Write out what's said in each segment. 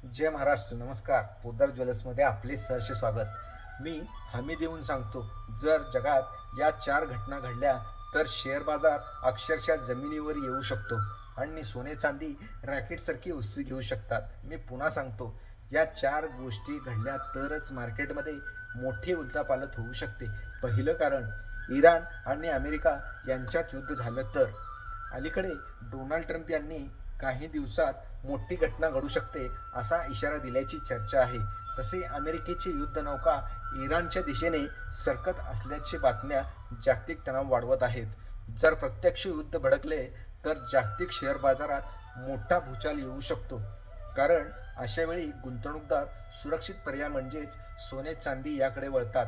जय महाराष्ट्र. नमस्कार. पोद्दार ज्वेलर्समध्ये आपले सहर्ष स्वागत. मी हमी देऊन सांगतो, जर जगात या चार घटना घडल्या तर शेअर बाजार अक्षरशः जमिनीवर येऊ शकतो आणि सोने चांदी रॅकेटसारखी उसळी घेऊ शकतात. मी पुन्हा सांगतो, या चार गोष्टी घडल्या तरच मार्केटमध्ये मोठी उलथापालथ होऊ शकते. पहिलं कारण, इराण आणि अमेरिका यांच्यात युद्ध झालं तर. अलीकडे डोनाल्ड ट्रम्प यांनी काही दिवसात मोठी घटना घडू शकते असा इशारा दिल्याची चर्चा आहे. तसे अमेरिकेची युद्धनौका इराणच्या दिशेने सरकत असल्याची बातम्या जागतिक तणाव वाढवत आहेत. जर प्रत्यक्ष युद्ध भडकले तर जागतिक शेअर बाजारात मोठा भूचाल येऊ शकतो, कारण अशावेळी गुंतवणूकदार सुरक्षित पर्याय म्हणजेच सोने चांदी याकडे वळतात.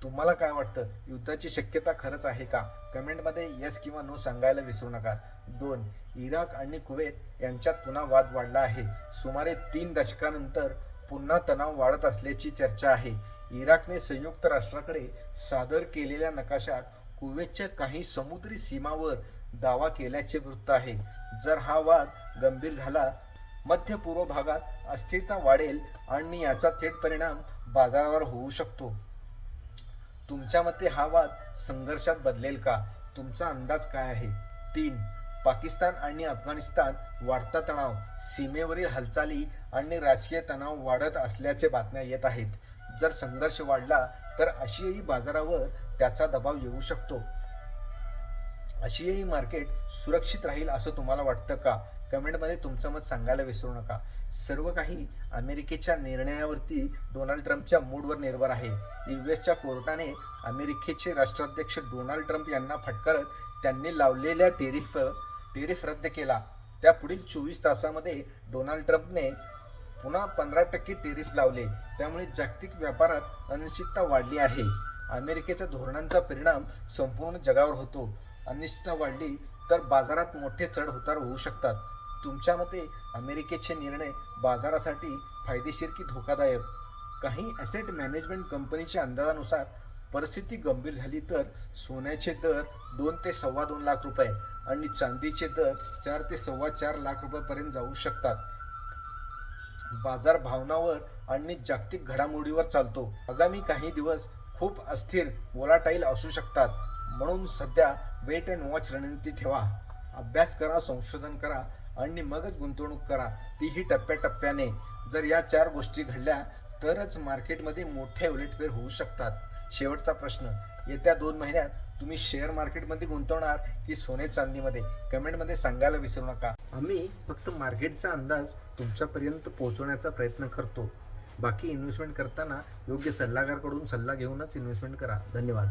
तुम्हाला काय वाटतं, युद्धाची शक्यता खरंच आहे का? कमेंटमध्ये येस किंवा नो सांगायला विसरू नका. 2. इराक आणि कुवेत यांच्यात पुन्हा वाद वाढला आहे. सुमारे 3 दशकांनंतर पुन्हा तणाव वाढत असल्याची चर्चा आहे. इराकने संयुक्त राष्ट्राकडे सादर केलेल्या नकाशात कुवेतच्या काही समुद्री सीमावर दावा केल्याचे वृत्त आहे. जर हा वाद गंभीर झाला, मध्य पूर्व भागात अस्थिरता वाढेल आणि याचा थेट परिणाम बाजारावर होऊ शकतो. तुमच्या मते हा वाद संघर्षात बदलेल का? तुमचा अंदाज काय आहे? 3. पाकिस्तान आणि अफगाणिस्तान वाढता तणाव. सीमेवरील हालचाली आणि राजकीय तणाव वाढत असल्याचे बातम्या येत आहेत. जर संघर्ष वाढला तर आशियाई बाजारावर त्याचा दबाव येऊ शकतो. आशियाई मार्केट सुरक्षित राहील असं तुम्हाला वाटतं का? कमेंटमध्ये तुमचं मत सांगायला विसरू नका. सर्व काही अमेरिकेच्या निर्णयावरती डोनाल्ड ट्रम्पच्या मूडवर निर्भर आहे. यूएसच्या कोर्टाने अमेरिकेचे राष्ट्राध्यक्ष डोनाल्ड ट्रम्प यांना फटकारत त्यांनी लावलेल्या टेरिफ रद्द केला. त्या पुढील 24 तासामध्ये डोनाल्ड ट्रम्पने पुन्हा 15% टेरिफ लावले. त्यामुळे जागतिक व्यापारात अनिश्चितता वाढली आहे. अमेरिकेच्या धोरणांचा परिणाम संपूर्ण जगावर होतो. अनिश्चितता वाढली तर बाजारात मोठे चढ-उतार होऊ शकतात. तुमच्या मते अमेरिकेचे निर्णय बाजारासाठी फायदेशीर की धोकादायक? काही ॲसेट मॅनेजमेंट कंपनीच्या अंदाजानुसार परिस्थिती गंभीर झाली तर सोन्याचे दर 2 ते सव्वा 2 लाख रुपये आणि चांदीचे दर 4 ते सव्वा 4 लाख रुपयांपर्यंत जाऊ शकतात. बाजार भावनावर आणि जागतिक घडामोडीवर चालतो. आगामी काही दिवस खूप अस्थिर, वोलाटाईल असू शकतात. म्हणून सध्या वेट अँड वॉच रणनीती ठेवा. अभ्यास करा, संशोधन करा आणि मगच गुंतवणूक करा, तीही टप्प्याटप्प्याने. जर या 4 गोष्टी घडल्या तरच मार्केटमध्ये मोठे उलटफेर होऊ शकतात. शेवटचा प्रश्न, येत्या 2 महिन्यात तुम्ही शेअर मार्केटमध्ये गुंतवणार की सोने चांदीमध्ये? कमेंटमध्ये सांगायला विसरू नका. आम्ही फक्त मार्केटचा अंदाज तुमच्यापर्यंत पोहोचवण्याचा प्रयत्न करतो. बाकी इन्व्हेस्टमेंट करताना योग्य सल्लागाराकडून सल्ला घेऊनच इन्व्हेस्टमेंट करा. धन्यवाद.